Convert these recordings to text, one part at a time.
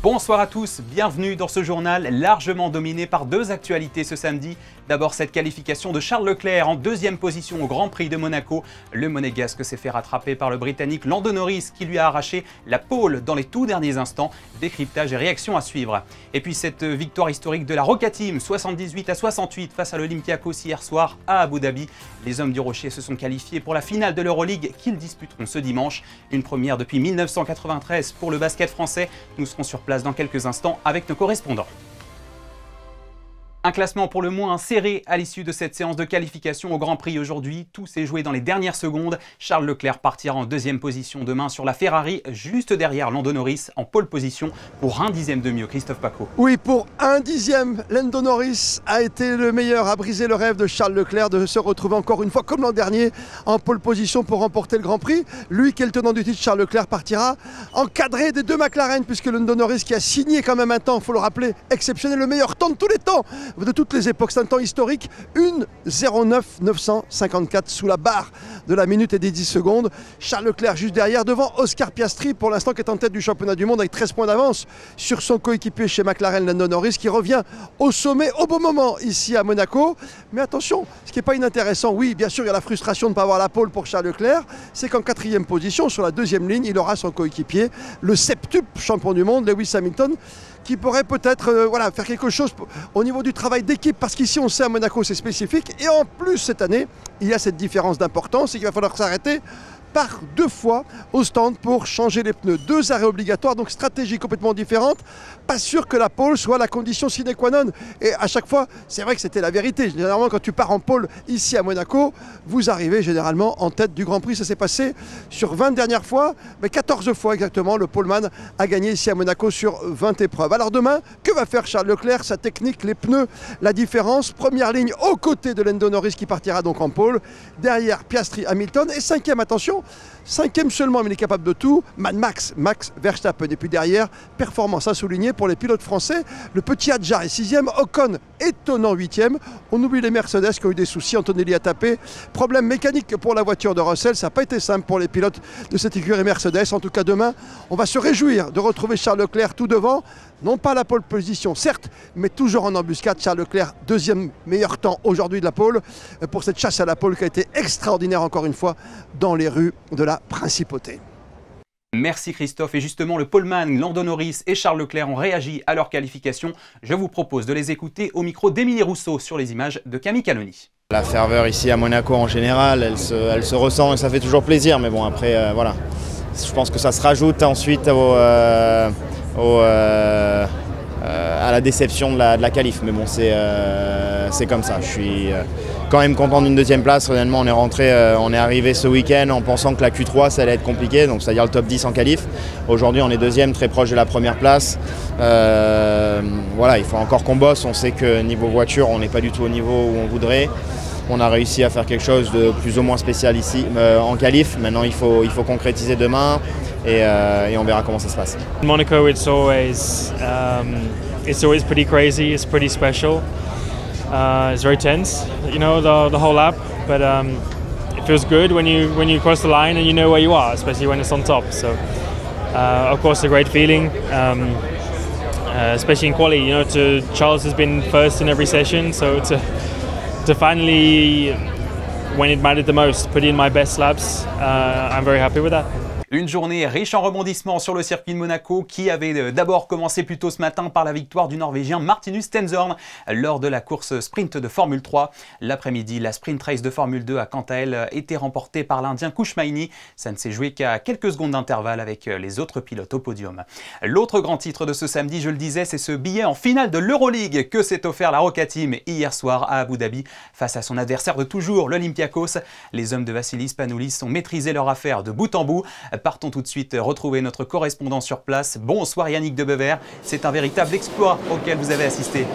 Bonsoir à tous, bienvenue dans ce journal largement dominé par deux actualités ce samedi. D'abord cette qualification de Charles Leclerc en deuxième position au Grand Prix de Monaco. Le Monégasque s'est fait rattraper par le Britannique Lando Norris qui lui a arraché la pole dans les tout derniers instants. Décryptage et réaction à suivre. Et puis cette victoire historique de la Roca Team, 78-68 face à l'Olympiakos hier soir à Abu Dhabi. Les hommes du Rocher se sont qualifiés pour la finale de l'Euroleague qu'ils disputeront ce dimanche. Une première depuis 1993 pour le basket français. Nous serons sur place dans quelques instants avec nos correspondants. Un classement pour le moins serré à l'issue de cette séance de qualification au Grand Prix aujourd'hui. Tout s'est joué dans les dernières secondes. Charles Leclerc partira en deuxième position demain sur la Ferrari, juste derrière Lando Norris en pole position pour un dixième de mieux. Christophe Pacaud. Oui, pour un dixième, Lando Norris a été le meilleur, a brisé le rêve de Charles Leclerc de se retrouver encore une fois comme l'an dernier en pole position pour remporter le Grand Prix. Lui qui est le tenant du titre, Charles Leclerc, partira encadré des deux McLaren puisque Lando Norris qui a signé quand même un temps, il faut le rappeler, exceptionnel, le meilleur temps de tous les temps, de toutes les époques, c'est un temps historique, 1:09,954 sous la barre de la minute et des 10 secondes. Charles Leclerc juste derrière, devant Oscar Piastri pour l'instant qui est en tête du championnat du monde avec 13 points d'avance sur son coéquipier chez McLaren, Lando Norris, qui revient au sommet au bon moment ici à Monaco. Mais attention, ce qui n'est pas inintéressant, oui bien sûr il y a la frustration de ne pas avoir la pole pour Charles Leclerc, c'est qu'en quatrième position, sur la deuxième ligne, il aura son coéquipier, le septuple champion du monde, Lewis Hamilton, qui pourrait peut-être faire quelque chose au niveau du travail d'équipe, parce qu'ici on sait à Monaco c'est spécifique, et en plus cette année il y a cette différence d'importance et qu'il va falloir s'arrêter par deux fois au stand pour changer les pneus. Deux arrêts obligatoires, donc stratégie complètement différente. Pas sûr que la pole soit la condition sine qua non. Et à chaque fois, c'est vrai que c'était la vérité. Généralement, quand tu pars en pole ici à Monaco, vous arrivez généralement en tête du Grand Prix. Ça s'est passé sur 20 dernières fois, mais 14 fois exactement. Le poleman a gagné ici à Monaco sur 20 épreuves. Alors demain, que va faire Charles Leclerc? Sa technique, les pneus, la différence. Première ligne aux côtés de Lando Norris qui partira donc en pole. Derrière Piastri, Hamilton. Et cinquième, attention, cinquième seulement, mais il est capable de tout, Max Verstappen. Et puis derrière, performance à souligner pour les pilotes français. Le petit Hadjar est sixième, Ocon étonnant huitième. On oublie les Mercedes qui ont eu des soucis, Antonelli a tapé. Problème mécanique pour la voiture de Russell, ça n'a pas été simple pour les pilotes de cette écurie Mercedes. En tout cas demain, on va se réjouir de retrouver Charles Leclerc tout devant. Non pas la pole position, certes, mais toujours en embuscade. Charles Leclerc, deuxième meilleur temps aujourd'hui de la pole, pour cette chasse à la pole qui a été extraordinaire encore une fois dans les rues de la Principauté. Merci Christophe. Et justement, le poleman Lando Norris et Charles Leclerc ont réagi à leur qualification. Je vous propose de les écouter au micro d'Émilie Rousseau sur les images de Camille Cannoni. La ferveur ici à Monaco en général, elle se ressent et ça fait toujours plaisir. Mais bon, après, voilà. Je pense que ça se rajoute ensuite à la déception de la qualif. Mais bon, c'est comme ça. Je suis quand même content d'une deuxième place. Réellement, on est arrivé ce week-end en pensant que la Q3 ça allait être compliqué, donc c'est-à-dire le top 10 en qualif. Aujourd'hui, on est deuxième, très proche de la première place. Voilà, il faut encore qu'on bosse. On sait que niveau voiture, on n'est pas du tout au niveau où on voudrait. On a réussi à faire quelque chose de plus ou moins spécial ici en qualif. Maintenant, il faut concrétiser demain et on verra comment ça se passe. Monaco, it's always pretty crazy. It's pretty special. It's very tense, you know, the whole lap. But it feels good when you cross the line and you know where you are, especially when it's on top. So, of course, a great feeling. Especially in quali, you know, Charles has been first in every session, so to finally, when it mattered the most, put in my best laps, I'm very happy with that. Une journée riche en rebondissements sur le circuit de Monaco qui avait d'abord commencé plus tôt ce matin par la victoire du Norvégien Martinus Stenshorn lors de la course sprint de Formule 3. L'après-midi, la sprint race de Formule 2 a quant à elle été remportée par l'Indien Kushmaini. Ça ne s'est joué qu'à quelques secondes d'intervalle avec les autres pilotes au podium. L'autre grand titre de ce samedi, je le disais, c'est ce billet en finale de l'Euroleague que s'est offert la Roca Team hier soir à Abu Dhabi face à son adversaire de toujours, l'Olympiakos. Les hommes de Vassilis Spanoulis ont maîtrisé leur affaire de bout en bout. Partons tout de suite retrouver notre correspondant sur place. Bonsoir Yannick Debever, c'est un véritable exploit auquel vous avez assisté.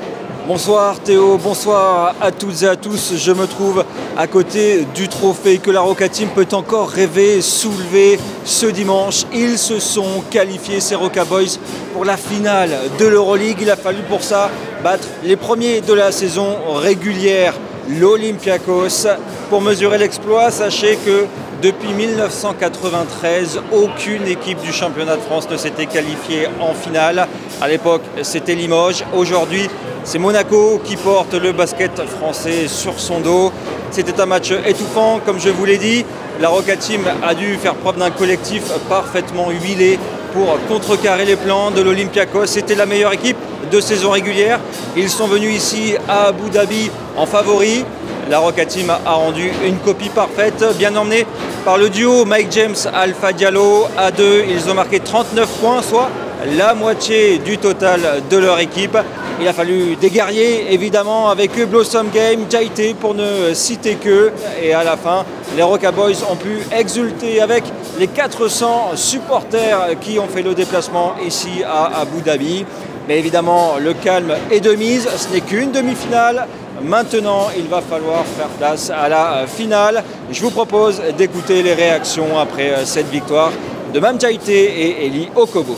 Bonsoir Théo, bonsoir à toutes et à tous. Je me trouve à côté du trophée que la Roca Team peut encore rêver, soulever ce dimanche. Ils se sont qualifiés, ces Roca Boys, pour la finale de l'Euroleague. Il a fallu pour ça battre les premiers de la saison régulière, l'Olympiakos. Pour mesurer l'exploit, sachez que depuis 1993, aucune équipe du championnat de France ne s'était qualifiée en finale. À l'époque, c'était Limoges. Aujourd'hui, c'est Monaco qui porte le basket français sur son dos. C'était un match étouffant, comme je vous l'ai dit. La Roca Team a dû faire preuve d'un collectif parfaitement huilé pour contrecarrer les plans de l'Olympiakos. C'était la meilleure équipe de saison régulière. Ils sont venus ici à Abu Dhabi en favori. La Roca Team a rendu une copie parfaite, bien emmenée par le duo Mike James Alpha Diallo. À deux, ils ont marqué 39 points, soit la moitié du total de leur équipe. Il a fallu des guerriers, évidemment, avec Blossom Game, Jaité pour ne citer qu'eux. Et à la fin, les Roca Boys ont pu exulter avec les 400 supporters qui ont fait le déplacement ici à Abu Dhabi. Mais évidemment, le calme est de mise, ce n'est qu'une demi-finale. Maintenant, il va falloir faire place à la finale. Je vous propose d'écouter les réactions après cette victoire de Mam Jaité et Eli Okobo.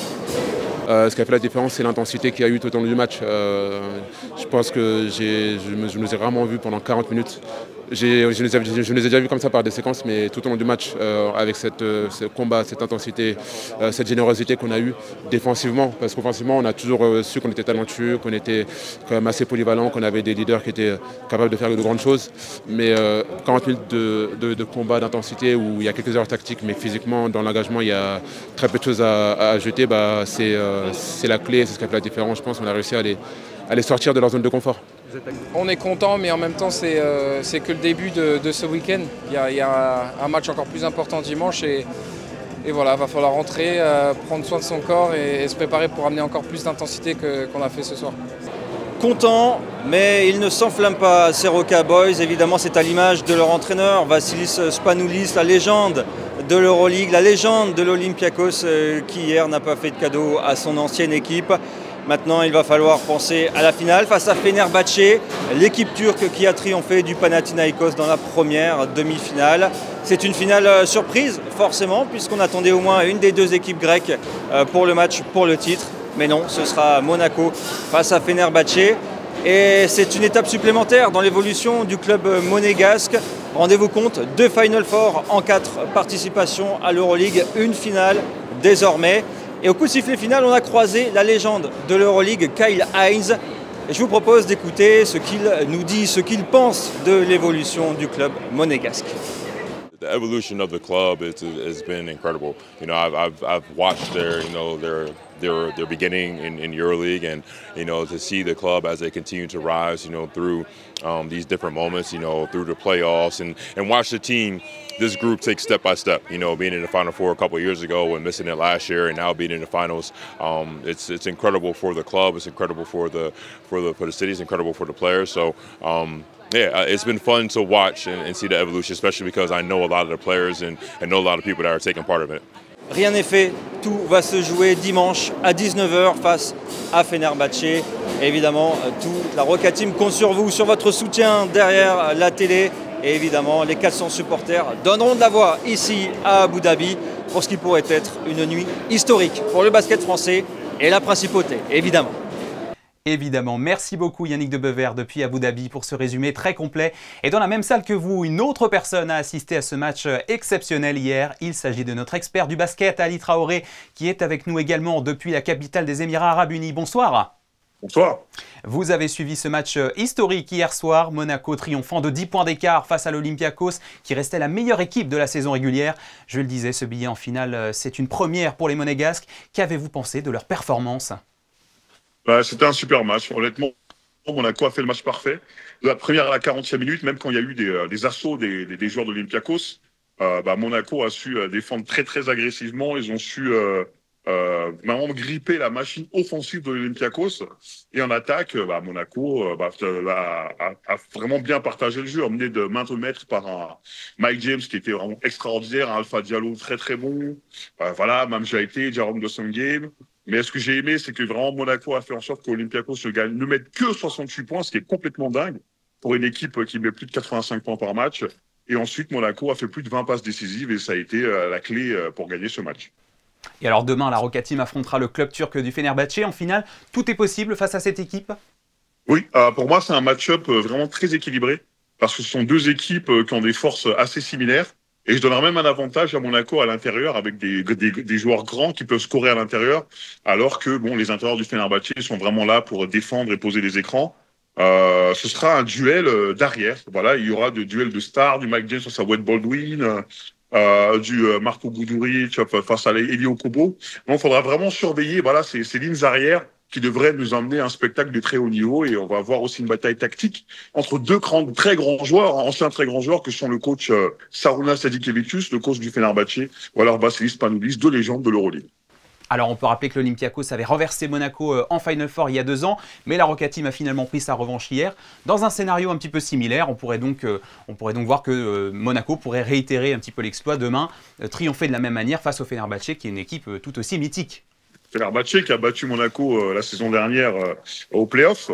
Ce qui a fait la différence, c'est l'intensité qu'il y a eu tout au long du match. Je pense que je me les ai rarement vus pendant 40 minutes. Je les ai déjà vus comme ça par des séquences, mais tout au long du match, avec ce combat, cette intensité, cette générosité qu'on a eue défensivement. Parce qu'offensivement, on a toujours su qu'on était talentueux, qu'on était quand même assez polyvalent, qu'on avait des leaders qui étaient capables de faire de grandes choses. Mais 40 minutes de combat, d'intensité, où il y a quelques erreurs tactiques, mais physiquement, dans l'engagement, il y a très peu de choses à jeter. C'est la clé, c'est ce qui a fait la différence. Je pense qu'on a réussi à les sortir de leur zone de confort. On est content, mais en même temps, c'est que le début de ce week-end. Il y a un match encore plus important dimanche et voilà, il va falloir rentrer, prendre soin de son corps et se préparer pour amener encore plus d'intensité qu'on a fait ce soir. Content, mais ils ne s'enflamment pas, ces Roca Boys. Évidemment, c'est à l'image de leur entraîneur, Vassilis Spanoulis, la légende de l'Euroleague, la légende de l'Olympiakos, qui hier n'a pas fait de cadeau à son ancienne équipe. Maintenant, il va falloir penser à la finale face à Fenerbahçe, l'équipe turque qui a triomphé du Panathinaikos dans la première demi-finale. C'est une finale surprise, forcément, puisqu'on attendait au moins une des deux équipes grecques pour le match, pour le titre. Mais non, ce sera Monaco face à Fenerbahçe. Et c'est une étape supplémentaire dans l'évolution du club monégasque. Rendez-vous compte, 2 Final Four en 4 participations à l'Euroleague, une finale désormais. Et au coup de sifflet final, on a croisé la légende de l'Euroleague, Kyle Hines. Et je vous propose d'écouter ce qu'il nous dit, ce qu'il pense de l'évolution du club monégasque. The evolution of the club has been incredible. You know, I've watched their beginning in EuroLeague, and to see the club as they continue to rise, through these different moments, through the playoffs, and watch the team, this group take step by step. Being in the Final Four a couple of years ago and missing it last year, and now being in the finals, it's incredible for the club. It's incredible for the city. It's incredible for the players. So. Yeah, it's been fun to watch and see the evolution, especially because I know a lot of the players and know a lot of people that are taking part of it. Rien n'est fait, tout va se jouer dimanche à 19h face à Fenerbahçe. Et évidemment, toute la Roca Team compte sur vous, sur votre soutien derrière la télé. Et évidemment, les 400 supporters donneront de la voix ici à Abu Dhabi pour ce qui pourrait être une nuit historique pour le basket français et la principauté, évidemment. Évidemment, merci beaucoup Yannick Debever depuis Abu Dhabi pour ce résumé très complet. Et dans la même salle que vous, une autre personne a assisté à ce match exceptionnel hier. Il s'agit de notre expert du basket, Ali Traoré, qui est avec nous également depuis la capitale des Émirats Arabes Unis. Bonsoir. Bonsoir. Vous avez suivi ce match historique hier soir. Monaco triomphant de 10 points d'écart face à l'Olympiakos, qui restait la meilleure équipe de la saison régulière. Je le disais, ce billet en finale, c'est une première pour les Monégasques. Qu'avez-vous pensé de leur performance ? C'était un super match. Honnêtement, Monaco a fait le match parfait. De la première à la 40e minute, même quand il y a eu des assauts des joueurs de l'Olympiakos, Monaco a su défendre très très agressivement. Ils ont su vraiment gripper la machine offensive de l'Olympiakos. Et en attaque, Monaco a vraiment bien partagé le jeu, emmené de main de maître par un Mike James qui était vraiment extraordinaire, un Alpha Diallo très très bon. Mam Jaité, Jérôme Blossom Game. Mais ce que j'ai aimé, c'est que vraiment Monaco a fait en sorte qu'Olympiakos ne mette que 68 points, ce qui est complètement dingue pour une équipe qui met plus de 85 points par match. Et ensuite, Monaco a fait plus de 20 passes décisives et ça a été la clé pour gagner ce match. Et alors demain, la Roca Team affrontera le club turc du Fenerbahçe. En finale, tout est possible face à cette équipe ? Oui, pour moi, c'est un match-up vraiment très équilibré parce que ce sont deux équipes qui ont des forces assez similaires. Et je donnerais même un avantage à Monaco à l'intérieur avec des joueurs grands qui peuvent scorer à l'intérieur, alors que bon, les intérieurs du Fenerbahçe sont vraiment là pour défendre et poser des écrans. Ce sera un duel d'arrière. Voilà, il y aura des duels de stars, du Mike James face à Wade Baldwin, du Marco Guduric face à Elio Kobo. Donc, il faudra vraiment surveiller voilà, ces lignes arrière qui devraient nous emmener à un spectacle de très haut niveau. Et on va avoir aussi une bataille tactique entre deux très grands joueurs, anciens très grands joueurs, que sont le coach Sarunas Sadikevičius, le coach du Fenerbahçe, ou alors Vasilis Spanoulis, deux légendes de l'Euroleague. Alors on peut rappeler que l'Olympiakos avait renversé Monaco en Final Four il y a 2 ans, mais la Roca Team a finalement pris sa revanche hier. Dans un scénario un petit peu similaire, on pourrait donc voir que Monaco pourrait réitérer un petit peu l'exploit demain, triompher de la même manière face au Fenerbahçe, qui est une équipe tout aussi mythique. Fenerbahçe qui a battu Monaco la saison dernière au play-off.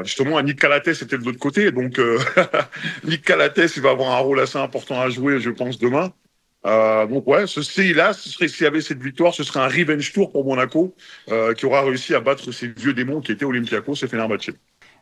Justement, Nick Calates était de l'autre côté, donc Nick Calates il va avoir un rôle assez important à jouer, je pense, demain. Donc ouais, s'il y avait cette victoire, ce serait un revenge tour pour Monaco qui aura réussi à battre ces vieux démons qui étaient Olympiakos et Fenerbahçe.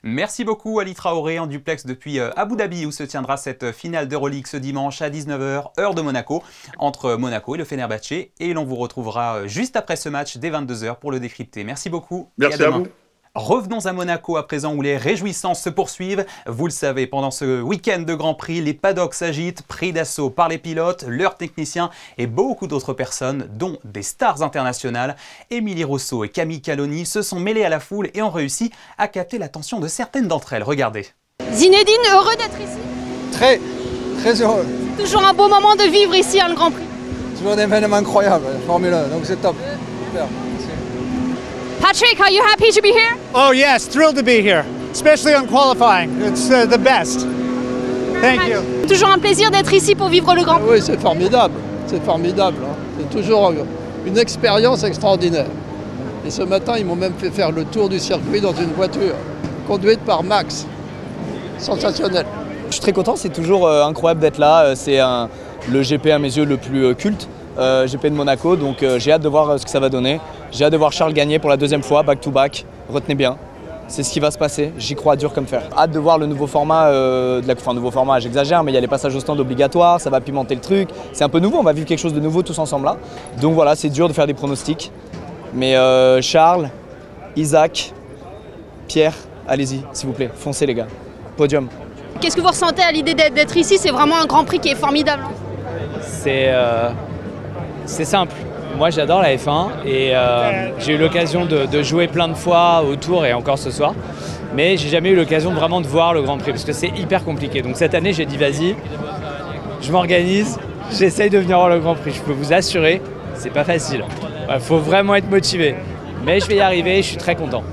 Merci beaucoup Ali Traoré en duplex depuis Abu Dhabi où se tiendra cette finale d'Euroleague ce dimanche à 19h, heure de Monaco, entre Monaco et le Fenerbahçe. Et l'on vous retrouvera juste après ce match dès 22h pour le décrypter. Merci beaucoup. Merci à vous. Revenons à Monaco à présent où les réjouissances se poursuivent. Vous le savez, pendant ce week-end de Grand Prix, les paddocks s'agitent, pris d'assaut par les pilotes, leurs techniciens et beaucoup d'autres personnes, dont des stars internationales. Émilie Rousseau et Camille Caloni se sont mêlés à la foule et ont réussi à capter l'attention de certaines d'entre elles. Regardez. Zinedine, heureux d'être ici? Très heureux. Toujours un beau moment de vivre ici à le Grand Prix. Toujours un événement incroyable, Formule 1, donc c'est top. Super. Patrick, are you happy to be here? Oh yes, thrilled to be here, especially on qualifying. It's the best. Thank you. Toujours un plaisir d'être ici pour vivre le Grand Prix. Oui, c'est formidable. C'est formidable. Hein. C'est toujours une expérience extraordinaire. Et ce matin, ils m'ont même fait faire le tour du circuit dans une voiture conduite par Max. Sensationnel. Je suis très content, c'est toujours incroyable d'être là. C'est le GP à mes yeux le plus culte. GP de Monaco, donc j'ai hâte de voir ce que ça va donner. J'ai hâte de voir Charles gagner pour la 2e fois, back-to-back. Retenez bien, c'est ce qui va se passer. J'y crois dur comme fer. Hâte de voir le nouveau format, nouveau format, j'exagère, mais il y a les passages au stand obligatoires, ça va pimenter le truc. C'est un peu nouveau, on va vivre quelque chose de nouveau tous ensemble là. Donc voilà, c'est dur de faire des pronostics. Mais Charles, Isaac, Pierre, allez-y, s'il vous plaît, foncez les gars. Podium. Qu'est-ce que vous ressentez à l'idée d'être ici? C'est vraiment un Grand Prix qui est formidable. C'est simple. Moi j'adore la F1 et j'ai eu l'occasion de jouer plein de fois au Tour et encore ce soir. Mais j'ai jamais eu l'occasion vraiment de voir le Grand Prix parce que c'est hyper compliqué. Donc cette année j'ai dit vas-y, je m'organise, j'essaye de venir voir le Grand Prix. Je peux vous assurer, c'est pas facile. Il faut vraiment être motivé. Mais je vais y arriver, je suis très content.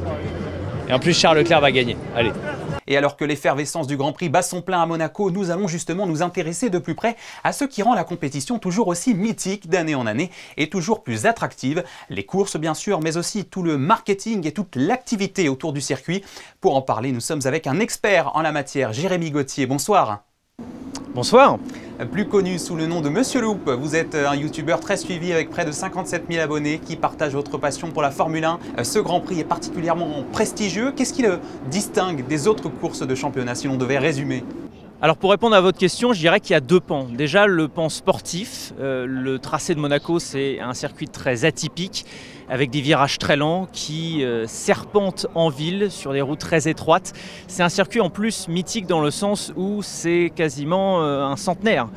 Et en plus Charles Leclerc va gagner. Allez. Et alors que l'effervescence du Grand Prix bat son plein à Monaco, nous allons justement nous intéresser de plus près à ce qui rend la compétition toujours aussi mythique d'année en année et toujours plus attractive. Les courses bien sûr, mais aussi tout le marketing et toute l'activité autour du circuit. Pour en parler, nous sommes avec un expert en la matière, Jérémy Gauthier. Bonsoir. Bonsoir. Plus connu sous le nom de Monsieur Loop, vous êtes un youtubeur très suivi avec près de 57 000 abonnés qui partage votre passion pour la Formule 1. Ce Grand Prix est particulièrement prestigieux. Qu'est-ce qui le distingue des autres courses de championnat si l'on devait résumer ? Alors pour répondre à votre question, je dirais qu'il y a 2 pans. Déjà le pan sportif, le tracé de Monaco c'est un circuit très atypique avec des virages très lents qui serpentent en ville sur des routes très étroites. C'est un circuit en plus mythique dans le sens où c'est quasiment un centenaire,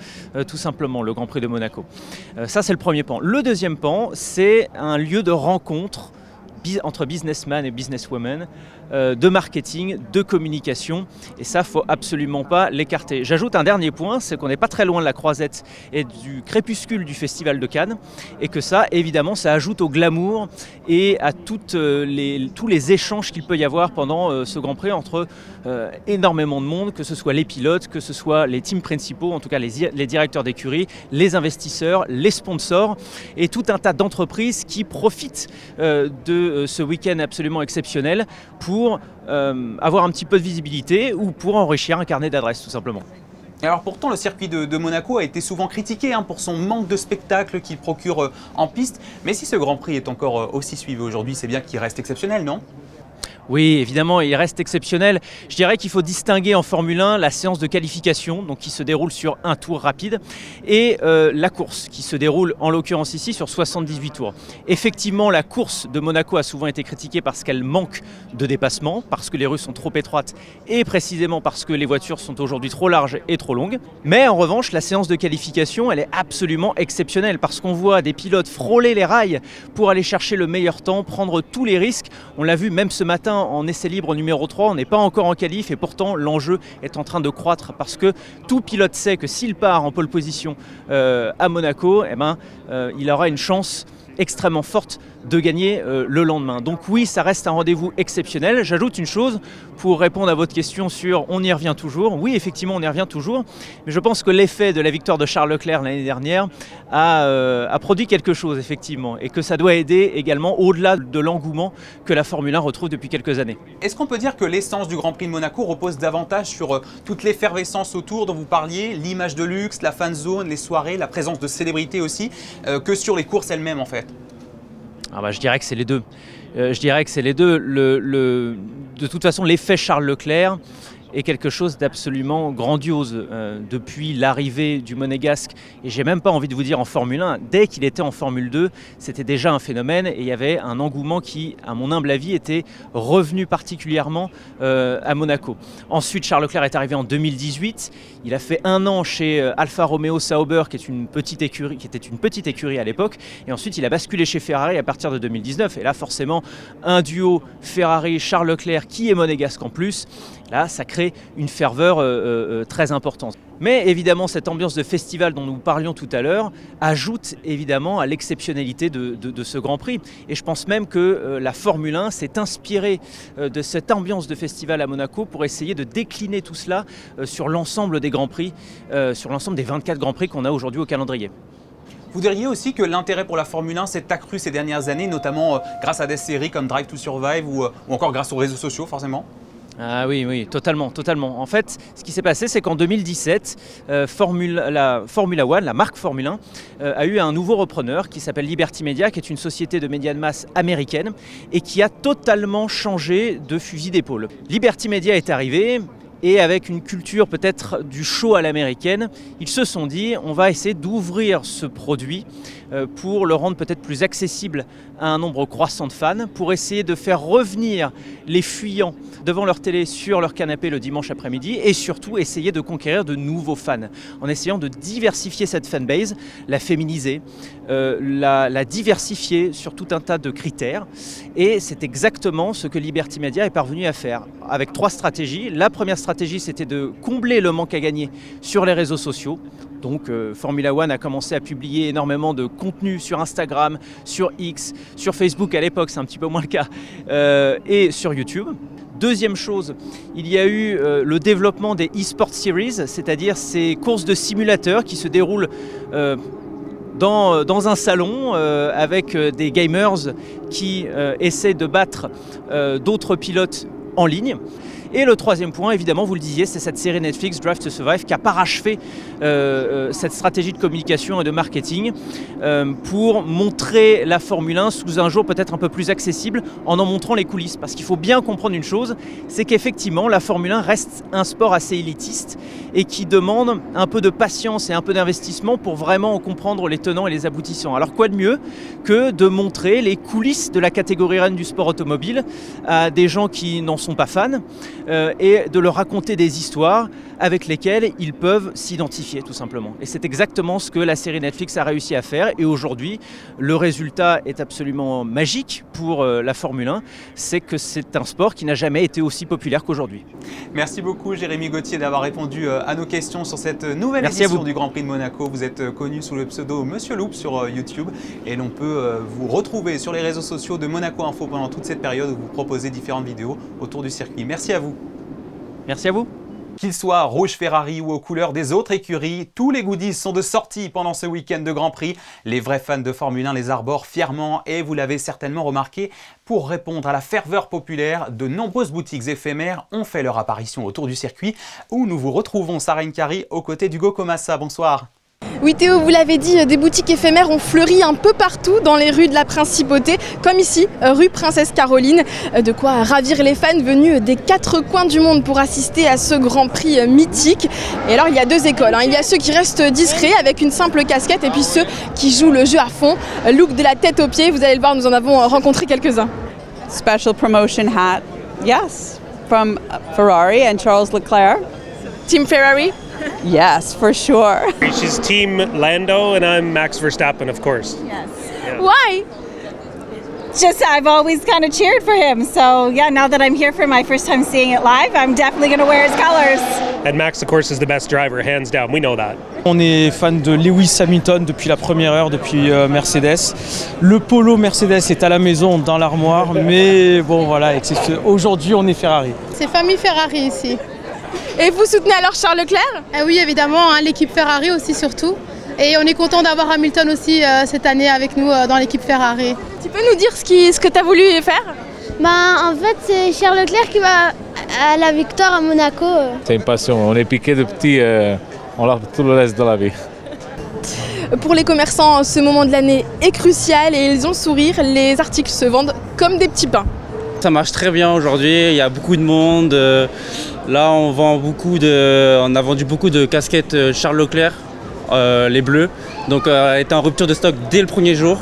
tout simplement, le Grand Prix de Monaco. Ça c'est le premier pan. Le deuxième pan, c'est un lieu de rencontre entre businessmen et businesswomen, de marketing, de communication, et ça, faut absolument pas l'écarter. J'ajoute un dernier point, c'est qu'on n'est pas très loin de la croisette et du crépuscule du Festival de Cannes, et que ça, évidemment, ça ajoute au glamour et à tous les échanges qu'il peut y avoir pendant ce Grand Prix entre énormément de monde, que ce soit les pilotes, que ce soit les teams principaux, en tout cas les directeurs d'écurie, les investisseurs, les sponsors, et tout un tas d'entreprises qui profitent de ce week-end absolument exceptionnel pour avoir un petit peu de visibilité ou pour enrichir un carnet d'adresses tout simplement. Alors pourtant le circuit de Monaco a été souvent critiqué pour son manque de spectacle qu'il procure en piste, mais si ce Grand Prix est encore aussi suivi aujourd'hui, c'est bien qu'il reste exceptionnel, non ? Oui, évidemment, il reste exceptionnel. Je dirais qu'il faut distinguer en Formule 1 la séance de qualification, donc qui se déroule sur un tour rapide, et la course, qui se déroule en l'occurrence ici sur 78 tours. Effectivement, la course de Monaco a souvent été critiquée parce qu'elle manque de dépassement, parce que les rues sont trop étroites et précisément parce que les voitures sont aujourd'hui trop larges et trop longues. Mais en revanche, la séance de qualification, elle est absolument exceptionnelle parce qu'on voit des pilotes frôler les rails pour aller chercher le meilleur temps, prendre tous les risques. On l'a vu même ce matin en essai libre numéro 3, on n'est pas encore en qualif et pourtant l'enjeu est en train de croître parce que tout pilote sait que s'il part en pole position à Monaco, eh ben, il aura une chance extrêmement forte de gagner le lendemain. Donc oui, ça reste un rendez-vous exceptionnel. J'ajoute une chose pour répondre à votre question sur on y revient toujours. Oui, effectivement, on y revient toujours, mais je pense que l'effet de la victoire de Charles Leclerc l'année dernière a produit quelque chose, effectivement, et que ça doit aider également au-delà de l'engouement que la Formule 1 retrouve depuis quelques années. Est-ce qu'on peut dire que l'essence du Grand Prix de Monaco repose davantage sur toute l'effervescence autour dont vous parliez, l'image de luxe, la fan zone, les soirées, la présence de célébrités aussi, que sur les courses elles-mêmes en fait? Ah bah, je dirais que c'est les deux. Je dirais que c'est les deux. De toute façon, l'effet Charles Leclerc est quelque chose d'absolument grandiose depuis l'arrivée du Monégasque. Et j'ai même pas envie de vous dire en Formule 1. Dès qu'il était en Formule 2, c'était déjà un phénomène et il y avait un engouement qui, à mon humble avis, était revenu particulièrement à Monaco. Ensuite, Charles Leclerc est arrivé en 2018. Il a fait un an chez Alfa Romeo Sauber, qui était une petite écurie à l'époque. Et ensuite, il a basculé chez Ferrari à partir de 2019. Et là, forcément, un duo Ferrari-Charles Leclerc qui est monégasque en plus. Là, ça crée une ferveur très importante. Mais évidemment, cette ambiance de festival dont nous parlions tout à l'heure ajoute évidemment à l'exceptionnalité de ce Grand Prix. Et je pense même que la Formule 1 s'est inspirée de cette ambiance de festival à Monaco pour essayer de décliner tout cela sur l'ensemble des Grands Prix, sur l'ensemble des 24 Grands Prix qu'on a aujourd'hui au calendrier. Vous diriez aussi que l'intérêt pour la Formule 1 s'est accru ces dernières années, notamment grâce à des séries comme Drive to Survive ou encore grâce aux réseaux sociaux forcément? Ah oui, oui, totalement, totalement. En fait, ce qui s'est passé, c'est qu'en 2017, la Formula One, la marque Formule 1, a eu un nouveau repreneur qui s'appelle Liberty Media, qui est une société de médias de masse américaine et qui a totalement changé de fusil d'épaule. Liberty Media est arrivé. Et avec une culture peut-être du show à l'américaine, ils se sont dit on va essayer d'ouvrir ce produit pour le rendre peut-être plus accessible à un nombre croissant de fans, pour essayer de faire revenir les fuyants devant leur télé sur leur canapé le dimanche après-midi et surtout essayer de conquérir de nouveaux fans en essayant de diversifier cette fanbase, la féminiser, la diversifier sur tout un tas de critères. Et c'est exactement ce que Liberty Media est parvenu à faire avec 3 stratégies. La première stratégie, c'était de combler le manque à gagner sur les réseaux sociaux. Donc Formula One a commencé à publier énormément de contenu sur Instagram, sur X, sur Facebook à l'époque, c'est un petit peu moins le cas, et sur YouTube. Deuxième chose, il y a eu le développement des e-sport series, c'est-à-dire ces courses de simulateurs qui se déroulent dans un salon avec des gamers qui essaient de battre d'autres pilotes en ligne. Et le troisième point, évidemment, vous le disiez, c'est cette série Netflix Drive to Survive qui a parachevé cette stratégie de communication et de marketing pour montrer la Formule 1 sous un jour peut-être un peu plus accessible en montrant les coulisses. Parce qu'il faut bien comprendre une chose, c'est qu'effectivement la Formule 1 reste un sport assez élitiste et qui demande un peu de patience et un peu d'investissement pour vraiment en comprendre les tenants et les aboutissants. Alors quoi de mieux que de montrer les coulisses de la catégorie reine du sport automobile à des gens qui n'en sont pas fans, et de leur raconter des histoires avec lesquelles ils peuvent s'identifier tout simplement. Et c'est exactement ce que la série Netflix a réussi à faire et aujourd'hui le résultat est absolument magique pour la Formule 1, c'est que c'est un sport qui n'a jamais été aussi populaire qu'aujourd'hui. Merci beaucoup Jérémy Gauthier d'avoir répondu à nos questions sur cette nouvelle édition du Grand Prix de Monaco. Vous êtes connu sous le pseudo Monsieur Loup sur YouTube et l'on peut vous retrouver sur les réseaux sociaux de Monaco Info pendant toute cette période où vous proposez différentes vidéos autour du circuit. Merci à vous. Merci à vous. Qu'il soit rouge Ferrari ou aux couleurs des autres écuries, tous les goodies sont de sortie pendant ce week-end de Grand Prix. Les vrais fans de Formule 1 les arborent fièrement et vous l'avez certainement remarqué, pour répondre à la ferveur populaire, de nombreuses boutiques éphémères ont fait leur apparition autour du circuit où nous vous retrouvons Sarah Nkari aux côtés d'Hugo Comassa. Bonsoir. Oui Théo, vous l'avez dit, des boutiques éphémères ont fleuri un peu partout dans les rues de la Principauté, comme ici, rue Princesse Caroline. De quoi ravir les fans venus des 4 coins du monde pour assister à ce Grand Prix mythique. Et alors il y a 2 écoles, hein. Il y a ceux qui restent discrets avec une simple casquette et puis ceux qui jouent le jeu à fond. Look de la tête aux pieds, vous allez le voir, nous en avons rencontré quelques-uns. Special promotion hat, yes, from Ferrari and Charles Leclerc. Team Ferrari? Yes, for sure. She's Team Lando and I'm Max Verstappen, of course. Yes. Yeah. Why? Just I've always kind of cheered for him, so yeah, now that I'm here for my first time seeing it live, I'm definitely going to wear his colors. And Max, of course, is the best driver, hands down. We know that. On est fan de Lewis Hamilton depuis la première heure, depuis Mercedes. Le polo Mercedes est à la maison, dans l'armoire, mais bon voilà, aujourd'hui on est Ferrari. C'est famille Ferrari ici. Et vous soutenez alors Charles Leclerc? Oui, évidemment, hein, l'équipe Ferrari aussi surtout. Et on est content d'avoir Hamilton aussi cette année avec nous dans l'équipe Ferrari. Tu peux nous dire ce que tu as voulu faire? En fait, c'est Charles Leclerc qui va à la victoire à Monaco. C'est une passion, on est piqué de petit, on l'a tout le reste de la vie. Pour les commerçants, ce moment de l'année est crucial et ils ont le sourire, les articles se vendent comme des petits pains. Ça marche très bien aujourd'hui, il y a beaucoup de monde. Là, on a vendu beaucoup de casquettes Charles Leclerc, les bleus. Donc, était en rupture de stock dès le premier jour.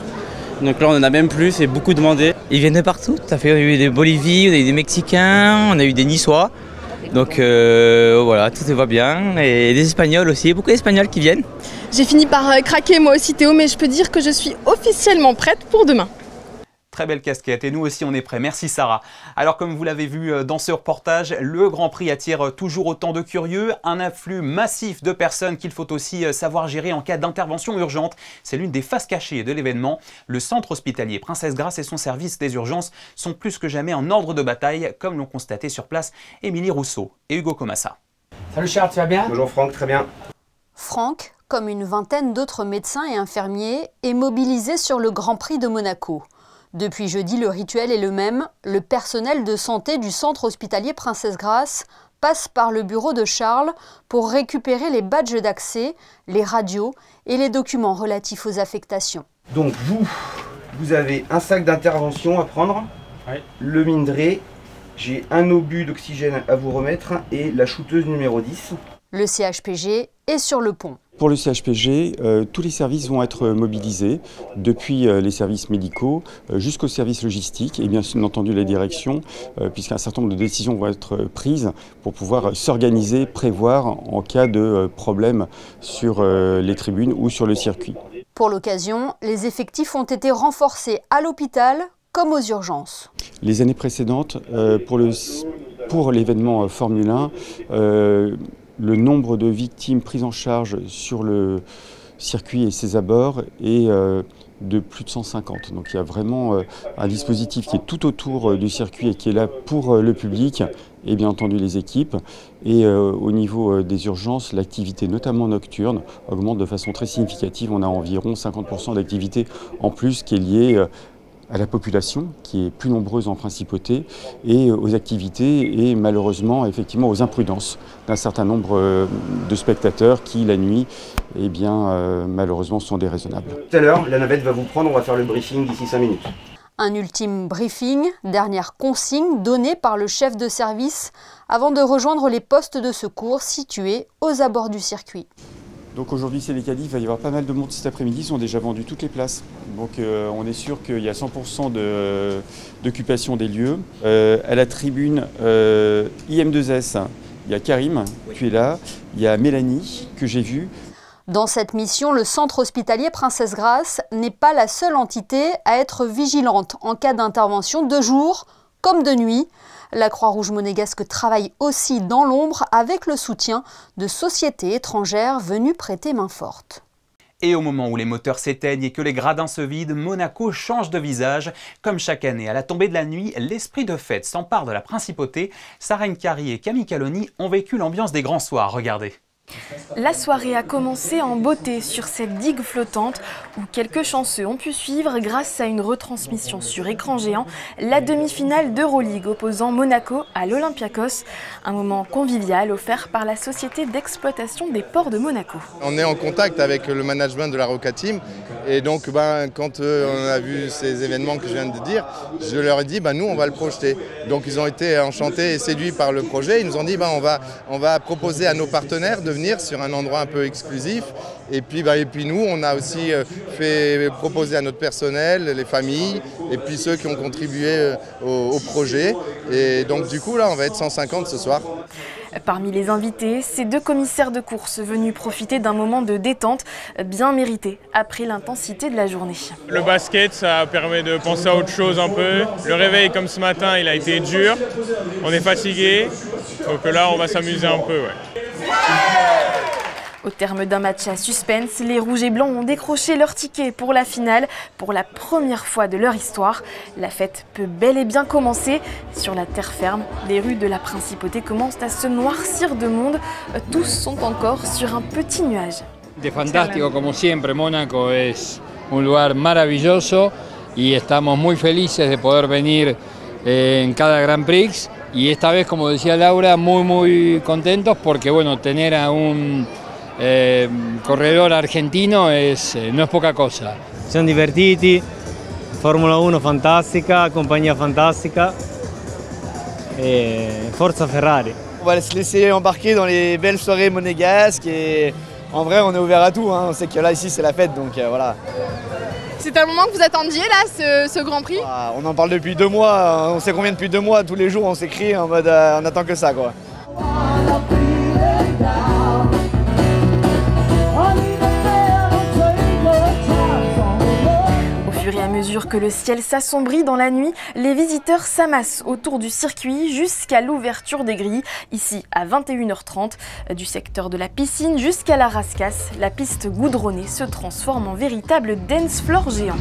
Donc là, on en a même plus, c'est beaucoup demandé. Ils viennent de partout. On a eu des Bolivies, on a eu des Mexicains, on a eu des Niçois. Donc voilà, tout va bien. Et des Espagnols aussi, beaucoup d'Espagnols qui viennent. J'ai fini par craquer moi aussi Théo, mais je peux dire que je suis officiellement prête pour demain. Très belle casquette et nous aussi on est prêts. Merci Sarah. Alors comme vous l'avez vu dans ce reportage, le Grand Prix attire toujours autant de curieux, un afflux massif de personnes qu'il faut aussi savoir gérer en cas d'intervention urgente. C'est l'une des faces cachées de l'événement. Le centre hospitalier Princesse Grace et son service des urgences sont plus que jamais en ordre de bataille, comme l'ont constaté sur place Émilie Rousseau et Hugo Comassa. Salut Charles, tu vas bien? Bonjour Franck, très bien. Franck, comme une vingtaine d'autres médecins et infirmiers, est mobilisé sur le Grand Prix de Monaco. Depuis jeudi, le rituel est le même. Le personnel de santé du centre hospitalier Princesse Grace passe par le bureau de Charles pour récupérer les badges d'accès, les radios et les documents relatifs aux affectations. Donc vous avez un sac d'intervention à prendre, le Mindray, j'ai un obus d'oxygène à vous remettre et la shooteuse numéro 10. Le CHPG est sur le pont. Pour le CHPG, tous les services vont être mobilisés, depuis les services médicaux jusqu'aux services logistiques et bien entendu les directions, puisqu'un certain nombre de décisions vont être prises pour pouvoir s'organiser, prévoir en cas de problème sur les tribunes ou sur le circuit. Pour l'occasion, les effectifs ont été renforcés à l'hôpital comme aux urgences. Les années précédentes, pour l'événement Formule 1, le nombre de victimes prises en charge sur le circuit et ses abords est de plus de 150. Donc il y a vraiment un dispositif qui est tout autour du circuit et qui est là pour le public et bien entendu les équipes. Et au niveau des urgences, l'activité notamment nocturne augmente de façon très significative. On a environ 50% d'activité en plus qui est liée à la population qui est plus nombreuse en principauté et aux activités et malheureusement effectivement aux imprudences d'un certain nombre de spectateurs qui la nuit malheureusement sont déraisonnables. Tout à l'heure, la navette va vous prendre, on va faire le briefing d'ici 5 minutes. Un ultime briefing, dernière consigne donnée par le chef de service avant de rejoindre les postes de secours situés aux abords du circuit. Donc aujourd'hui c'est les qualifs, il va y avoir pas mal de monde cet après-midi, ils ont déjà vendu toutes les places. Donc on est sûr qu'il y a 100% d'occupation des lieux. À la tribune IM2S, il y a Karim, tu es là, il y a Mélanie que j'ai vue. Dans cette mission, le centre hospitalier Princesse Grace n'est pas la seule entité à être vigilante en cas d'intervention de jour comme de nuit. La Croix-Rouge monégasque travaille aussi dans l'ombre avec le soutien de sociétés étrangères venues prêter main forte. Et au moment où les moteurs s'éteignent et que les gradins se vident, Monaco change de visage. Comme chaque année, à la tombée de la nuit, l'esprit de fête s'empare de la principauté. Sarah Nkari et Camille Caloni ont vécu l'ambiance des grands soirs. Regardez. La soirée a commencé en beauté sur cette digue flottante où quelques chanceux ont pu suivre grâce à une retransmission sur écran géant la demi-finale d'Euroleague opposant Monaco à l'Olympiakos. Un moment convivial offert par la société d'exploitation des ports de Monaco. On est en contact avec le management de la Roca Team et donc quand on a vu ces événements que je viens de dire, je leur ai dit nous on va le projeter. Donc ils ont été enchantés et séduits par le projet. Ils nous ont dit on va proposer à nos partenaires de venir sur un endroit un peu exclusif et puis nous on a aussi fait proposer à notre personnel, les familles et puis ceux qui ont contribué au projet et donc du coup là on va être 150 ce soir. Parmi les invités, ces deux commissaires de course venus profiter d'un moment de détente bien mérité après l'intensité de la journée. Le basket, ça permet de penser à autre chose un peu. Le réveil comme ce matin, il a été dur. On est fatigué, donc là on va s'amuser un peu. Au terme d'un match à suspense, les Rouges et Blancs ont décroché leur ticket pour la finale pour la première fois de leur histoire. La fête peut bel et bien commencer. Sur la terre ferme, les rues de la Principauté commencent à se noircir de monde. Tous sont encore sur un petit nuage. De fantástico como siempre, Mónaco es un lugar maravilloso y estamos muy felices de poder venir en cada Grand Prix y esta vez, como decía Laura, muy contentos porque tener a un corredor argentino no es poca cosa. Siamo divertiti, Formula 1 fantastica, compagnia fantastica et forza Ferrari. On va se laisser embarquer dans les belles soirées monégasques et en vrai on est ouvert à tout, on sait que là ici c'est la fête donc voilà. C'est un moment que vous attendiez là, ce Grand Prix? On en parle depuis 2 mois, on sait combien depuis 2 mois, tous les jours on s'écrit en mode on attend que ça quoi. Au fur et à mesure que le ciel s'assombrit dans la nuit, les visiteurs s'amassent autour du circuit jusqu'à l'ouverture des grilles, ici à 21h30. Du secteur de la piscine jusqu'à la Rascasse, la piste goudronnée se transforme en véritable dance floor géant.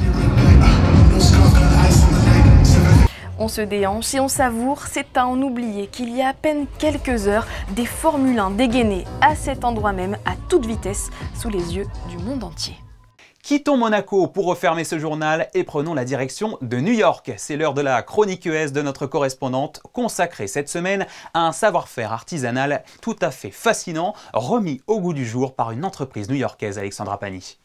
On se déhanche et on savoure, c'est à en oublier qu'il y a à peine quelques heures, des Formule 1 dégainés à cet endroit même, à toute vitesse, sous les yeux du monde entier. Quittons Monaco pour refermer ce journal et prenons la direction de New York. C'est l'heure de la chronique ES de notre correspondante, consacrée cette semaine à un savoir-faire artisanal tout à fait fascinant, remis au goût du jour par une entreprise new-yorkaise, Alexandra Pani.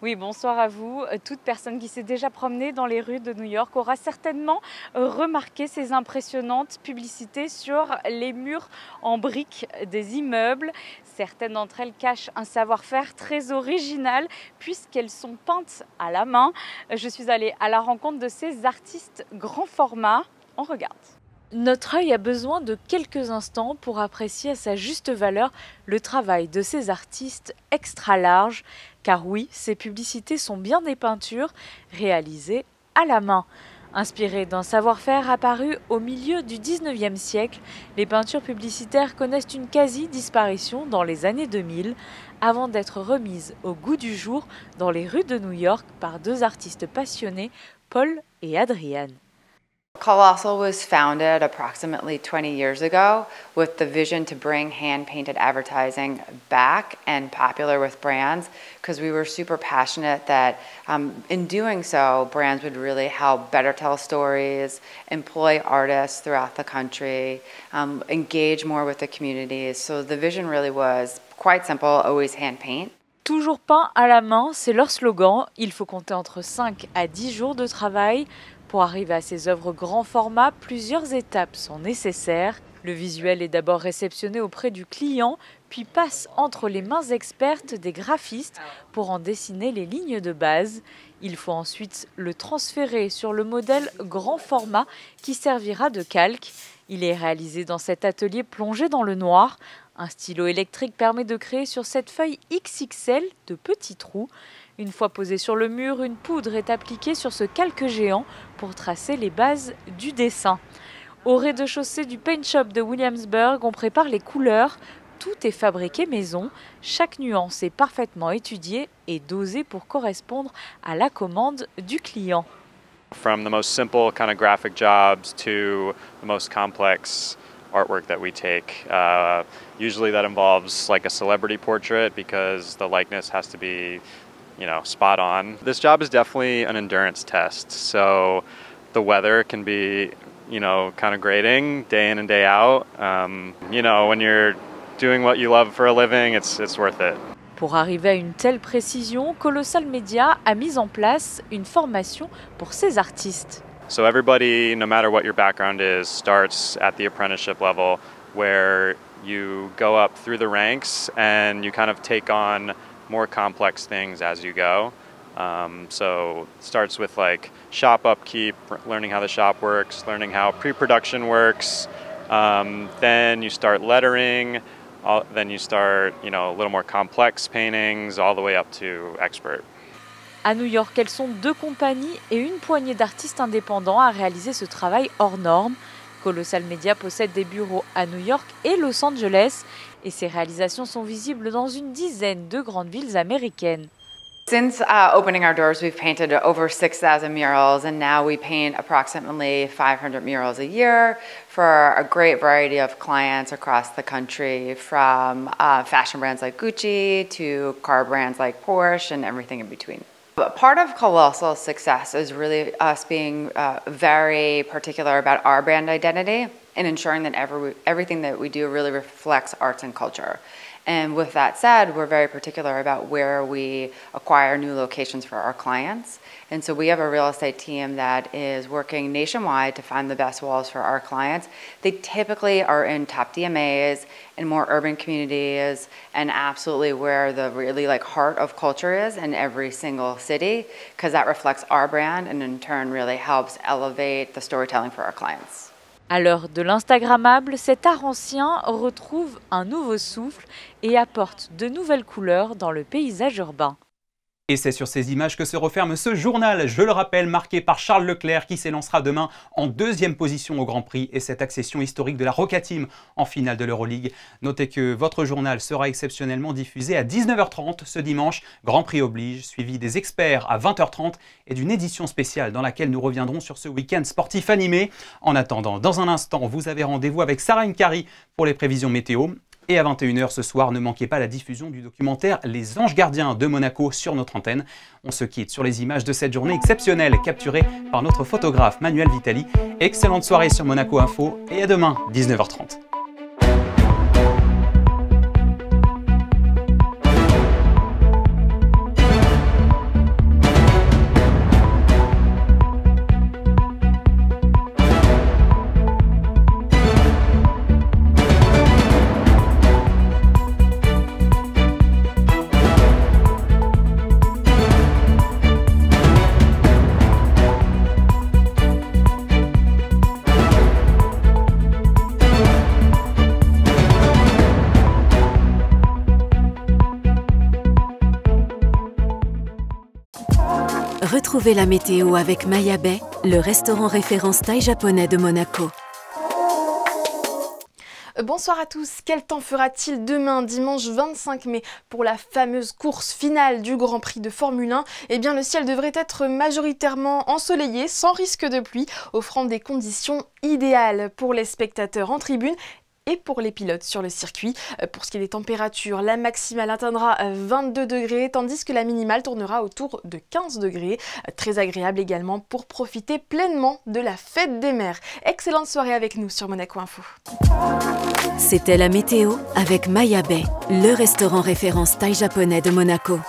Oui, bonsoir à vous. Toute personne qui s'est déjà promenée dans les rues de New York aura certainement remarqué ces impressionnantes publicités sur les murs en briques des immeubles. Certaines d'entre elles cachent un savoir-faire très original puisqu'elles sont peintes à la main. Je suis allée à la rencontre de ces artistes grand format. On regarde. Notre œil a besoin de quelques instants pour apprécier à sa juste valeur le travail de ces artistes extra larges. Car oui, ces publicités sont bien des peintures réalisées à la main. Inspirées d'un savoir-faire apparu au milieu du 19e siècle, les peintures publicitaires connaissent une quasi-disparition dans les années 2000 avant d'être remises au goût du jour dans les rues de New York par deux artistes passionnés, Paul et Adrienne. Colossal was founded approximately 20 years ago with the vision to bring hand-painted advertising back and popular with brands because we were super passionate that in doing so, brands would really help better tell stories, employ artists throughout the country, engage more with the communities. So the vision really was quite simple, always hand paint. Toujours peint à la main, c'est leur slogan. Il faut compter entre 5 à 10 jours de travail. Pour arriver à ces œuvres grand format, plusieurs étapes sont nécessaires. Le visuel est d'abord réceptionné auprès du client, puis passe entre les mains expertes des graphistes pour en dessiner les lignes de base. Il faut ensuite le transférer sur le modèle grand format qui servira de calque. Il est réalisé dans cet atelier plongé dans le noir. Un stylo électrique permet de créer sur cette feuille XXL de petits trous. Une fois posé sur le mur, une poudre est appliquée sur ce calque géant pour tracer les bases du dessin. Au rez-de-chaussée du Paint Shop de Williamsburg, on prépare les couleurs. Tout est fabriqué maison. Chaque nuance est parfaitement étudiée et dosée pour correspondre à la commande du client. From the most simple kind of graphic jobs to the most complex artwork that we take. Usually that involves like a celebrity portrait because the likeness has to be, you know, spot on. This job is definitely an endurance test. So the weather can be, you know, kind of grating day in and day out. You know, when you're doing what you love for a living, it's worth it. Pour arriver à une telle précision, Colossal Media a mis en place une formation pour ses artistes. So everybody, no matter what your background is, starts at the apprenticeship level where you go up through the ranks and you kind of take on more complex things as you go. So it starts with like shop upkeep, learning how the shop works, learning how pre-production works. Then you start lettering. Then you start, you know, a little more complex paintings all the way up to expert. À New York, elles sont 2 compagnies et une poignée d'artistes indépendants à réaliser ce travail hors norme. Colossal Media possède des bureaux à New York et Los Angeles et ses réalisations sont visibles dans une dizaine de grandes villes américaines. Since opening our doors, we've painted over 6,000 murals, and now we paint approximately 500 murals a year for a great variety of clients across the country, from fashion brands like Gucci to car brands like Porsche and everything in between. But part of Colossal's success is really us being very particular about our brand identity and ensuring that everything that we do really reflects arts and culture. And with that said, we're very particular about where we acquire new locations for our clients. And so we have a real estate team that is working nationwide to find the best walls for our clients. They typically are in top DMAs, in more urban communities, and absolutely where the really like heart of culture is in every single city, because that reflects our brand and in turn really helps elevate the storytelling for our clients. À l'heure de l'Instagrammable, cet art ancien retrouve un nouveau souffle et apporte de nouvelles couleurs dans le paysage urbain. Et c'est sur ces images que se referme ce journal, je le rappelle, marqué par Charles Leclerc qui s'élancera demain en 2e position au Grand Prix et cette accession historique de la Roca Team en finale de l'Euroleague. Notez que votre journal sera exceptionnellement diffusé à 19h30 ce dimanche, Grand Prix oblige, suivi des experts à 20h30 et d'une édition spéciale dans laquelle nous reviendrons sur ce week-end sportif animé. En attendant, dans un instant, vous avez rendez-vous avec Sarah Nkari pour les prévisions météo. Et à 21h ce soir, ne manquez pas la diffusion du documentaire Les Anges Gardiens de Monaco sur notre antenne. On se quitte sur les images de cette journée exceptionnelle capturée par notre photographe Manuel Vitali. Excellente soirée sur Monaco Info et à demain, 19h30. Retrouvez la météo avec Maya Bay, le restaurant référence thaï japonais de Monaco. Bonsoir à tous, quel temps fera-t-il demain, dimanche 25 mai, pour la fameuse course finale du Grand Prix de Formule 1 ? Eh bien, le ciel devrait être majoritairement ensoleillé, sans risque de pluie, offrant des conditions idéales pour les spectateurs en tribune et pour les pilotes sur le circuit. Pour ce qui est des températures, la maximale atteindra 22 degrés, tandis que la minimale tournera autour de 15 degrés. Très agréable également pour profiter pleinement de la fête des mers. Excellente soirée avec nous sur Monaco Info. C'était la météo avec Maya Bay, le restaurant référence thaï japonais de Monaco.